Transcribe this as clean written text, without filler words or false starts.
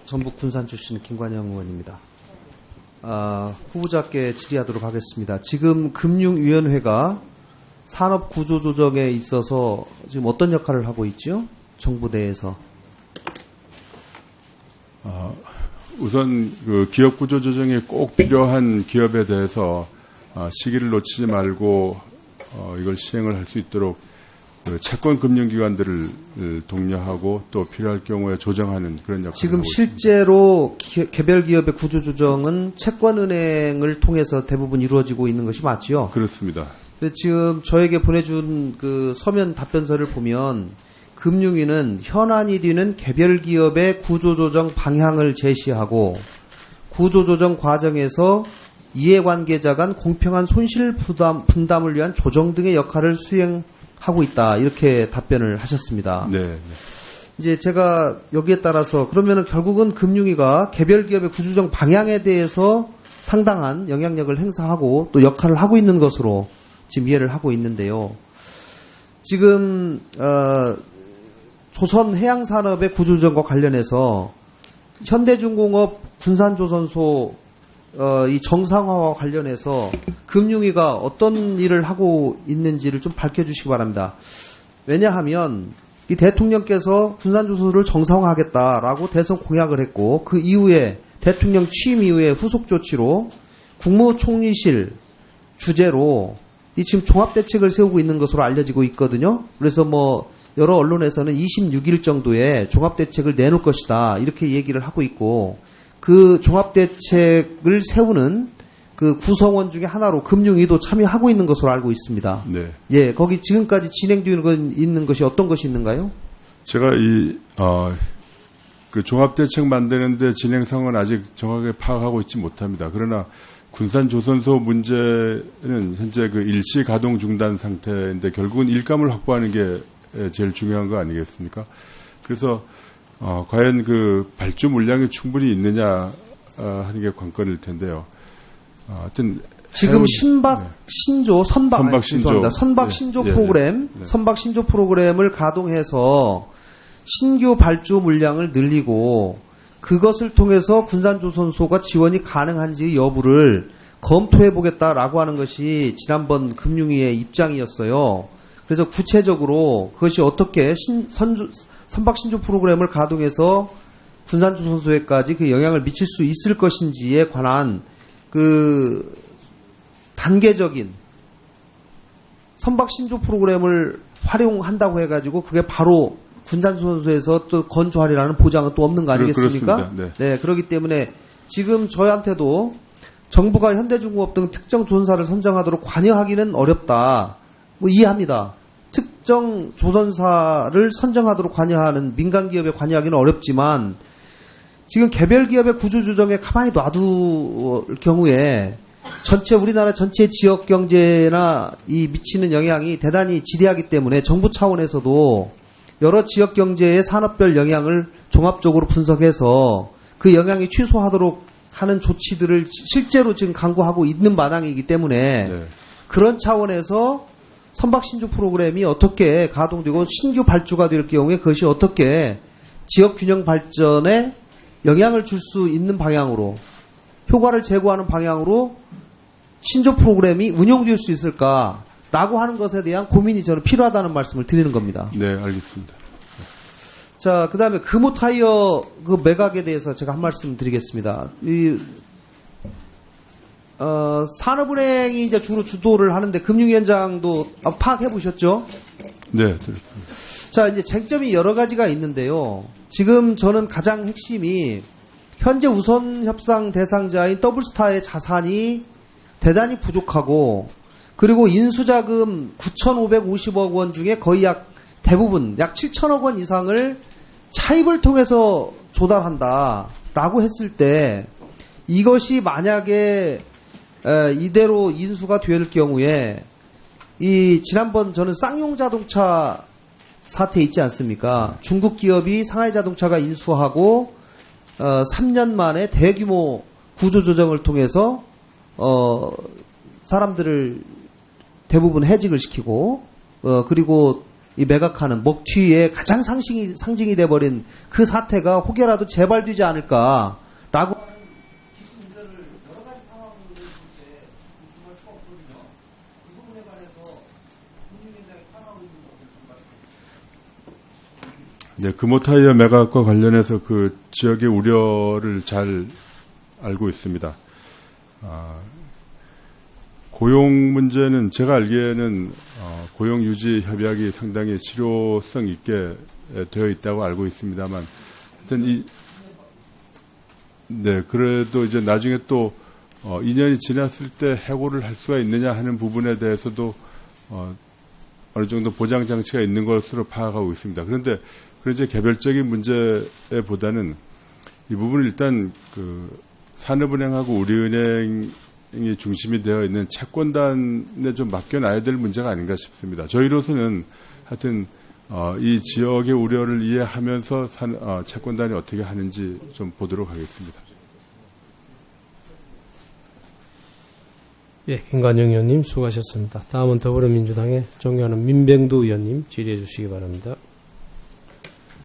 전북 군산 출신 김관영 의원입니다. 후보자께 질의하도록 하겠습니다. 지금 금융위원회가 산업구조조정에 있어서 지금 어떤 역할을 하고 있죠? 정부 내에서. 우선 그 기업구조조정이 꼭 필요한 기업에 대해서 시기를 놓치지 말고 이걸 시행을 할 수 있도록 그 채권 금융기관들을 독려하고 또 필요할 경우에 조정하는 그런 역할을 지금 하고 실제로 개별 기업의 구조조정은 채권은행을 통해서 대부분 이루어지고 있는 것이 맞지요? 그렇습니다. 지금 저에게 보내준 그 서면 답변서를 보면 금융위는 현안이 되는 개별 기업의 구조조정 방향을 제시하고 구조조정 과정에서 이해관계자 간 공평한 손실 분담을 위한 조정 등의 역할을 수행하고 있다. 이렇게 답변을 하셨습니다. 네. 이제 제가 여기에 따라서 그러면은 결국은 금융위가 개별 기업의 구조조정 방향에 대해서 상당한 영향력을 행사하고 또 역할을 하고 있는 것으로 지금 이해를 하고 있는데요. 지금 조선해양산업의 구조조정과 관련해서 현대중공업 군산조선소 이 정상화와 관련해서 금융위가 어떤 일을 하고 있는지를 좀 밝혀주시기 바랍니다. 왜냐하면 이 대통령께서 군산조선소를 정상화하겠다라고 대선 공약을 했고 그 이후에 대통령 취임 이후에 후속 조치로 국무총리실 주재로 이 지금 종합대책을 세우고 있는 것으로 알려지고 있거든요. 그래서 뭐 여러 언론에서는 26일 정도에 종합대책을 내놓을 것이다 이렇게 얘기를 하고 있고 그 종합대책을 세우는 그 구성원 중에 하나로 금융위도 참여하고 있는 것으로 알고 있습니다. 네. 예, 거기 지금까지 진행되고 있는 것이 어떤 것이 있는가요? 제가 그 종합대책 만드는데 진행상은 아직 정확하게 파악하고 있지 못합니다. 그러나 군산조선소 문제는 현재 그 일시 가동 중단 상태인데 결국은 일감을 확보하는 게 제일 중요한 거 아니겠습니까? 그래서 과연 그 발주 물량이 충분히 있느냐 하는 게 관건일 텐데요. 하여튼 지금 선박 신조 프로그램, 네. 선박 신조 프로그램을 가동해서 신규 발주 물량을 늘리고 그것을 통해서 군산조선소가 지원이 가능한지 여부를 검토해 보겠다라고 하는 것이 지난번 금융위의 입장이었어요. 그래서 구체적으로 그것이 어떻게 선박 신조 프로그램을 가동해서 군산조선소에까지 그 영향을 미칠 수 있을 것인지에 관한 그 단계적인 선박 신조 프로그램을 활용한다고 해가지고 그게 바로 군산조선소에서 또 건조하리라는 보장은 또 없는 거 아니겠습니까? 네. 네, 그렇기 때문에 지금 저희한테도 정부가 현대중공업 등 특정 조선사를 선정하도록 관여하기는 어렵다. 뭐 이해합니다. 특정 조선사를 선정하도록 관여하는 민간기업에 관여하기는 어렵지만 지금 개별 기업의 구조조정에 가만히 놔둘 경우에 우리나라 전체 지역 경제나 이 미치는 영향이 대단히 지대하기 때문에 정부 차원에서도 여러 지역 경제의 산업별 영향을 종합적으로 분석해서 그 영향이 취소하도록 하는 조치들을 실제로 지금 강구하고 있는 마당이기 때문에 네. 그런 차원에서 선박 신조 프로그램이 어떻게 가동되고 신규 발주가 될 경우에 그것이 어떻게 지역 균형 발전에 영향을 줄 수 있는 방향으로 효과를 제고하는 방향으로 신조 프로그램이 운영될 수 있을까라고 하는 것에 대한 고민이 저는 필요하다는 말씀을 드리는 겁니다. 네, 알겠습니다. 자, 그 다음에 금호 타이어 그 매각에 대해서 제가 한 말씀 드리겠습니다. 산업은행이 이제 주로 주도를 하는데 금융위원장도 파악해 보셨죠? 네, 들었습니다. 자, 이제 쟁점이 여러 가지가 있는데요. 지금 저는 가장 핵심이 현재 우선 협상 대상자인 더블스타의 자산이 대단히 부족하고 그리고 인수자금 9,550억 원 중에 거의 대부분 약 7천억 원 이상을 차입을 통해서 조달한다라고 했을 때 이것이 만약에 이대로 인수가 될 경우에 지난번 저는 쌍용자동차 사태 있지 않습니까? 중국 기업이 상하이자동차가 인수하고 3년 만에 대규모 구조조정을 통해서 사람들을 대부분 해직을 시키고 그리고 이 매각하는 먹튀의 가장 상징이 돼버린 그 사태가 혹여라도 재발되지 않을까라고 하는 깊은 우려를 여러 가지 상황으로 볼때 조심할 수가 없거든요. 이 부분에 관해서 국민의당이 파악하고 있는 것 같습니다. 네, 금호타이어 매각과 관련해서 그 지역의 우려를 잘 알고 있습니다. 고용 문제는 제가 알기에는 고용 유지 협약이 상당히 실효성 있게 되어 있다고 알고 있습니다만, 하여튼 네, 그래도 이제 나중에 또 2년이 지났을 때 해고를 할 수가 있느냐 하는 부분에 대해서도 어느 정도 보장 장치가 있는 것으로 파악하고 있습니다. 그런데 이제 개별적인 문제보다는 이 부분을 일단 그 산업은행하고 우리은행이 중심이 되어 있는 채권단에 좀 맡겨놔야 될 문제가 아닌가 싶습니다. 저희로서는 하여튼 이 지역의 우려를 이해하면서 채권단이 어떻게 하는지 좀 보도록 하겠습니다. 예, 김관영 의원님 수고하셨습니다. 다음은 더불어민주당의 존경하는 민병두 의원님 질의해 주시기 바랍니다.